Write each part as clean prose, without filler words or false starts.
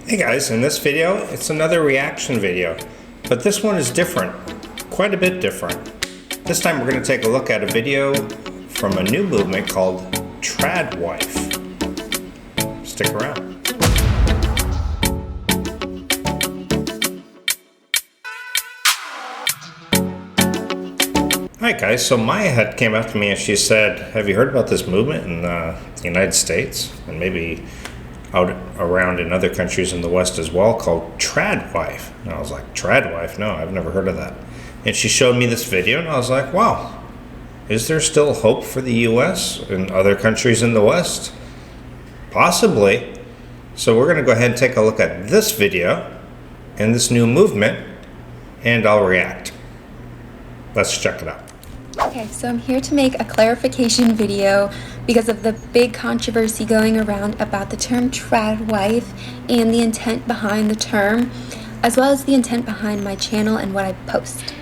Hey guys, in this video, it's another reaction video, but this one is different, quite a bit different. This time we're going to take a look at a video from a new movement called TRADWIFE. Stick around. Alright guys, so Maya had came up to me and she said, have you heard about this movement in the United States and maybe out around in other countries in the West as well, called TRADWIFE? And I was like, TRADWIFE? No, I've never heard of that. And she showed me this video and I was like, wow, is there still hope for the US and other countries in the West? Possibly. So we're going to go ahead and take a look at this video and this new movement and I'll react. Let's check it out. Okay, so I'm here to make a clarification video because of the big controversy going around about the term TRADWIFE and the intent behind the term, as well as the intent behind my channel and what I post.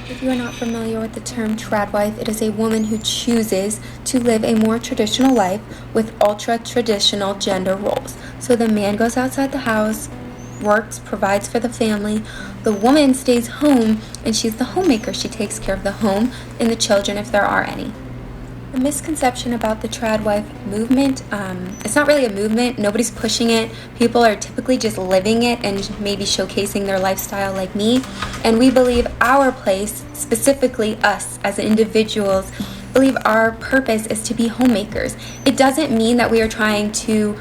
If you are not familiar with the term TRADWIFE, it is a woman who chooses to live a more traditional life with ultra-traditional gender roles. So the man goes outside the house, works, provides for the family. The woman stays home and she's the homemaker. She takes care of the home and the children if there are any. The misconception about the TRADWIFE movement, it's not really a movement. Nobody's pushing it. People are typically just living it and maybe showcasing their lifestyle like me. And we believe our place, specifically us as individuals, believe our purpose is to be homemakers. It doesn't mean that we are trying to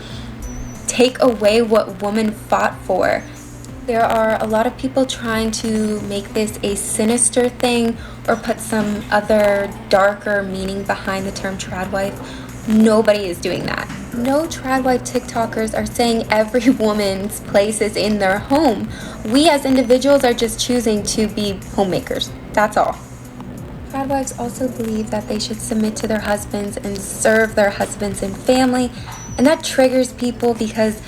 take away what women fought for. There are a lot of people trying to make this a sinister thing or put some other darker meaning behind the term TRADWIFE. Nobody is doing that. No TRADWIFE TikTokers are saying every woman's place is in their home. We as individuals are just choosing to be homemakers. That's all. TRADWIFes also believe that they should submit to their husbands and serve their husbands and family. And that triggers people because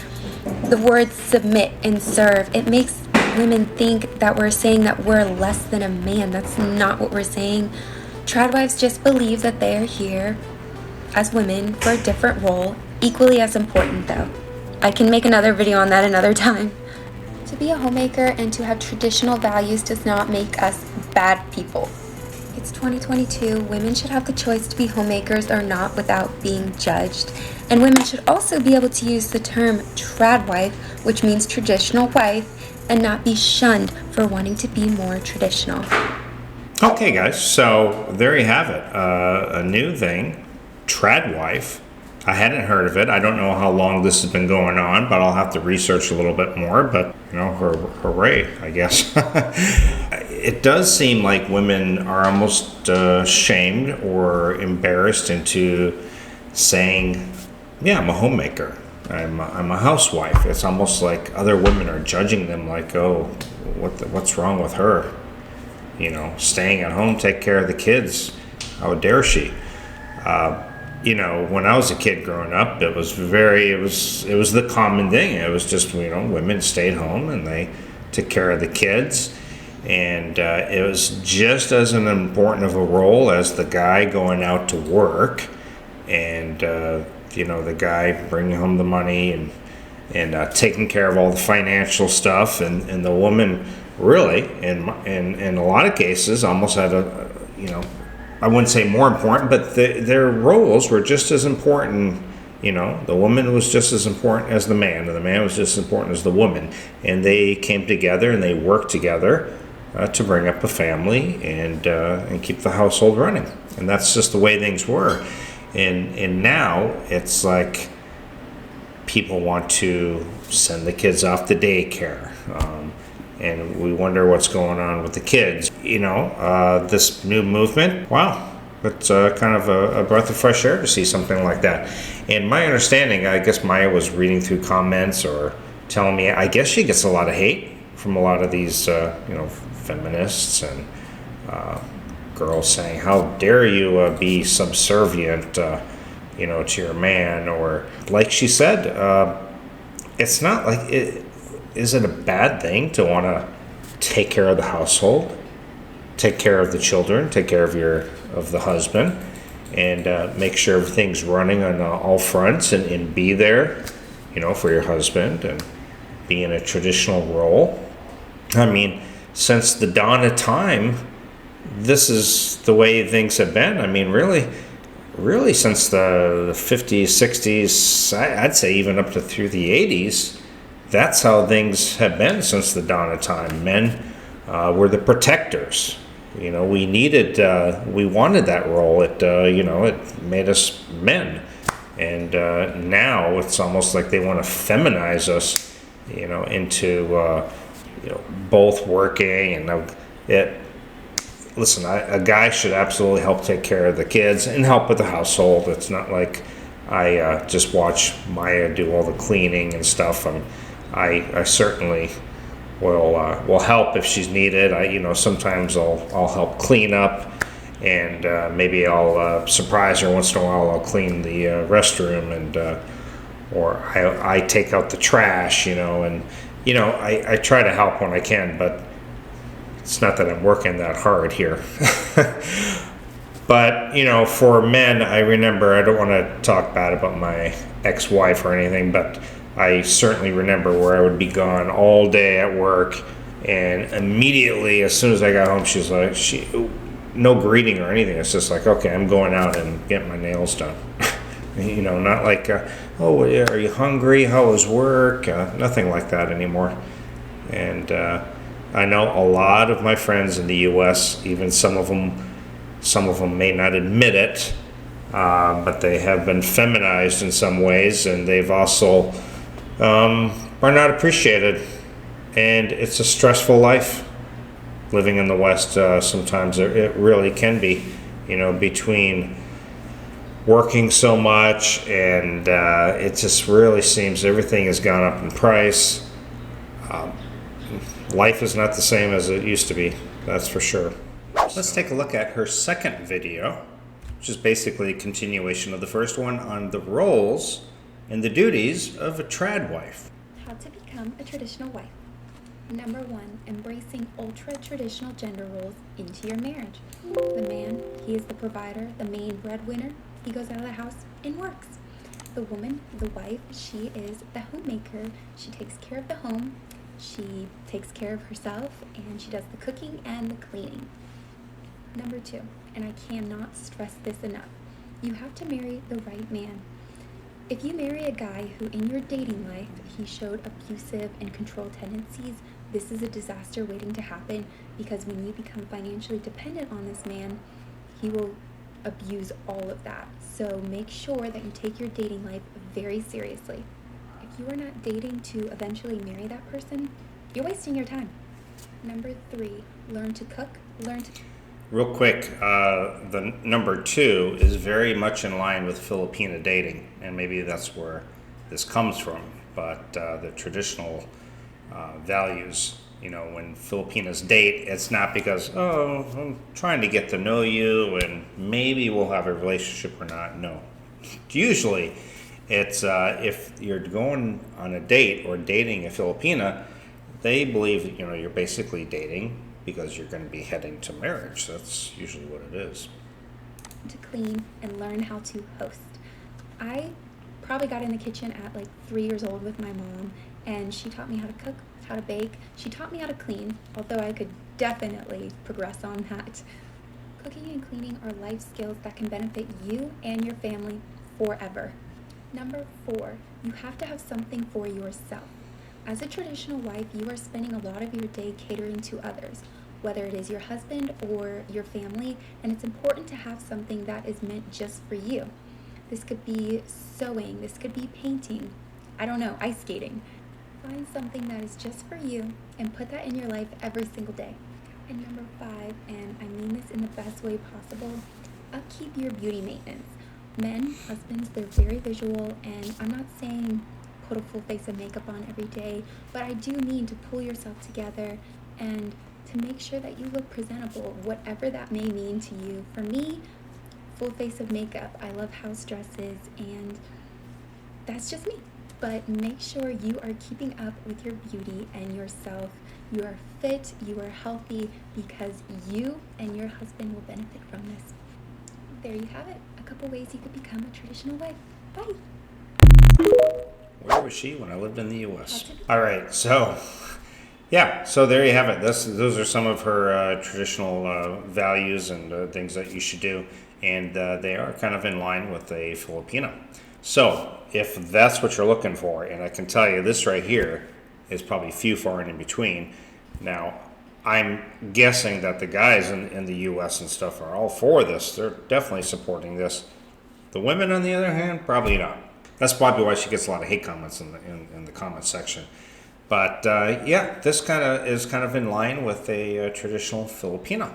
the words submit and serve, it makes women think that we're saying that we're less than a man. That's not what we're saying. TRADWIFes just believe that they are here as women for a different role, equally as important though. I can make another video on that another time. To be a homemaker and to have traditional values does not make us bad people. It's 2022. Women should have the choice to be homemakers or not without being judged. And women should also be able to use the term TRADWIFE, which means traditional wife, and not be shunned for wanting to be more traditional. Okay guys, so there you have it. A new thing, TRADWIFE. I hadn't heard of it. I don't know how long this has been going on, but I'll have to research a little bit more. But, you know, hooray, I guess. It does seem like women are almost shamed or embarrassed into saying, yeah, I'm a homemaker. I'm a housewife. It's almost like other women are judging them like, oh, what's wrong with her? You know, staying at home, take care of the kids. How dare she? You know, when I was a kid growing up, it was the common thing. It was just, you know, women stayed home and they took care of the kids. And it was just as an important of a role as the guy going out to work and, you know, the guy bringing home the money and taking care of all the financial stuff. And the woman really, in a lot of cases, almost had a, you know, I wouldn't say more important, but their roles were just as important. You know, the woman was just as important as the man, and the man was just as important as the woman. And they came together and they worked together to bring up a family and keep the household running. And that's just the way things were. And now it's like people want to send the kids off to daycare. And we wonder what's going on with the kids. You know, this new movement, wow, it's kind of a breath of fresh air to see something like that. And my understanding, I guess Maya was reading through comments or telling me, I guess she gets a lot of hate from a lot of these, you know, feminists and girls saying, how dare you be subservient, you know, to your man? Or like she said, it's not like it. Is it a bad thing to want to take care of the household, take care of the children, take care of the husband, and make sure everything's running on all fronts and be there, you know, for your husband be in a traditional role. I mean, since the dawn of time, this is the way things have been. I mean, really since the 50s, 60s, I'd say even up to through the 80s, that's how things have been since the dawn of time. Men were the protectors. We wanted that role. It made us men. And now it's almost like they want to feminize us, into, both working and listen, a guy should absolutely help take care of the kids and help with the household. It's not like I just watch Maya do all the cleaning and stuff. I certainly will help if she's needed. Sometimes I'll help clean up, and maybe I'll surprise her once in a while. I'll clean the restroom, and or I take out the trash, and I try to help when I can, but it's not that I'm working that hard here. But, for men, I remember, I don't want to talk bad about my ex-wife or anything, but I certainly remember where I would be gone all day at work, and immediately, as soon as I got home, she's like, no greeting or anything. It's just like, okay, I'm going out and getting my nails done. Not like, oh, are you hungry? How was work? Nothing like that anymore. And I know a lot of my friends in the U.S., even some of them may not admit it, but they have been feminized in some ways, and they've also are not appreciated. And it's a stressful life living in the West. Sometimes it really can be, between working so much, and it just really seems everything has gone up in price. Life is not the same as it used to be, that's for sure. Let's take a look at her second video, which is basically a continuation of the first one on the roles and the duties of a trad wife. How to become a traditional wife. Number 1, embracing ultra-traditional gender roles into your marriage. The man, he is the provider, the main breadwinner. He goes out of the house and works. The woman, the wife, she is the homemaker. She takes care of the home. She takes care of herself, and she does the cooking and the cleaning. Number 2, and I cannot stress this enough, you have to marry the right man. If you marry a guy who in your dating life, he showed abusive and control tendencies, this is a disaster waiting to happen, because when you become financially dependent on this man, he will abuse all of that. So make sure that you take your dating life very seriously. If you are not dating to eventually marry that person, you're wasting your time. Number 3, learn to cook, Real quick, the number 2 is very much in line with Filipina dating, and maybe that's where this comes from. But the traditional values, when Filipinas date, it's not because, oh, I'm trying to get to know you and maybe we'll have a relationship or not. No. Usually, it's if you're going on a date or dating a Filipina, they believe you're basically dating because you're going to be heading to marriage. That's usually what it is. to clean, and learn how to host. I probably got in the kitchen at like 3 years old with my mom, and she taught me how to cook, how to bake. She taught me how to clean, although I could definitely progress on that. Cooking and cleaning are life skills that can benefit you and your family forever. Number 4, you have to have something for yourself. As a traditional wife, you are spending a lot of your day catering to others, whether it is your husband or your family, and it's important to have something that is meant just for you. This could be sewing, this could be painting, I don't know, ice skating. Find something that is just for you and put that in your life every single day. And number 5, and I mean this in the best way possible, upkeep your beauty maintenance. Men, husbands, they're very visual, and I'm not saying put a full face of makeup on every day, but I do mean to pull yourself together and to make sure that you look presentable, whatever that may mean to you. For me, full face of makeup. I love house dresses, and that's just me. But make sure you are keeping up with your beauty and yourself. You are fit, you are healthy, because you and your husband will benefit from this. There you have it. A couple ways you could become a traditional wife. Bye. Where was she when I lived in the U.S.? All right, so yeah, so there you have it. Those are some of her traditional values and things that you should do, and they are kind of in line with a Filipino. So if that's what you're looking for, and I can tell you this right here is probably few far and in between. Now, I'm guessing that the guys in the U.S. and stuff are all for this. They're definitely supporting this. The women, on the other hand, probably not. That's probably why she gets a lot of hate comments in the comments section. But yeah, this is kind of in line with a traditional Filipino.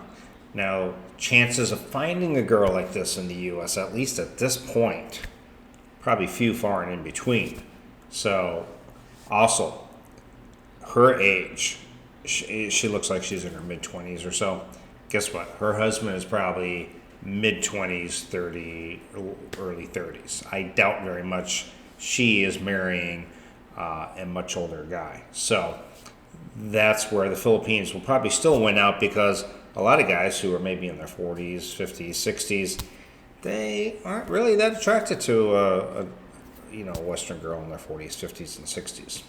Now, chances of finding a girl like this in the U.S., at least at this point, probably few far and in between. So, also, her age, she looks like she's in her mid-20s or so. Guess what? Her husband is probably mid-20s, 30, early 30s. I doubt very much she is marrying a much older guy. So that's where the Philippines will probably still win out, because a lot of guys who are maybe in their 40s, 50s, 60s, they aren't really that attracted to a Western girl in their 40s, 50s, and 60s.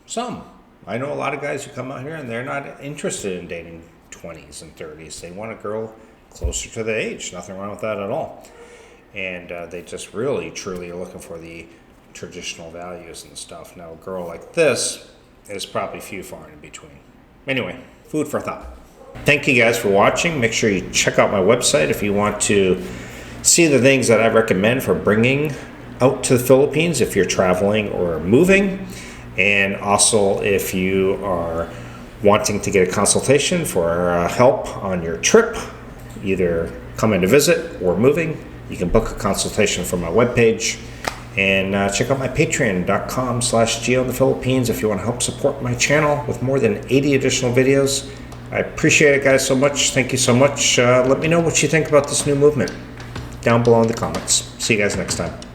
Some. I know a lot of guys who come out here and they're not interested in dating 20s and 30s. They want a girl closer to their age. Nothing wrong with that at all. And they just really, truly are looking for the traditional values and stuff. Now, a girl like this is probably few far and in between. Anyway, food for thought. Thank you guys for watching. Make sure you check out my website if you want to see the things that I recommend for bringing out to the Philippines if you're traveling or moving. And also, if you are wanting to get a consultation for help on your trip, either coming to visit or moving, you can book a consultation from my webpage. And check out my patreon.com/Geo in the Philippines if you want to help support my channel with more than 80 additional videos. I appreciate it, guys, so much. Thank you so much. Let me know what you think about this new movement down below in the comments. See you guys next time.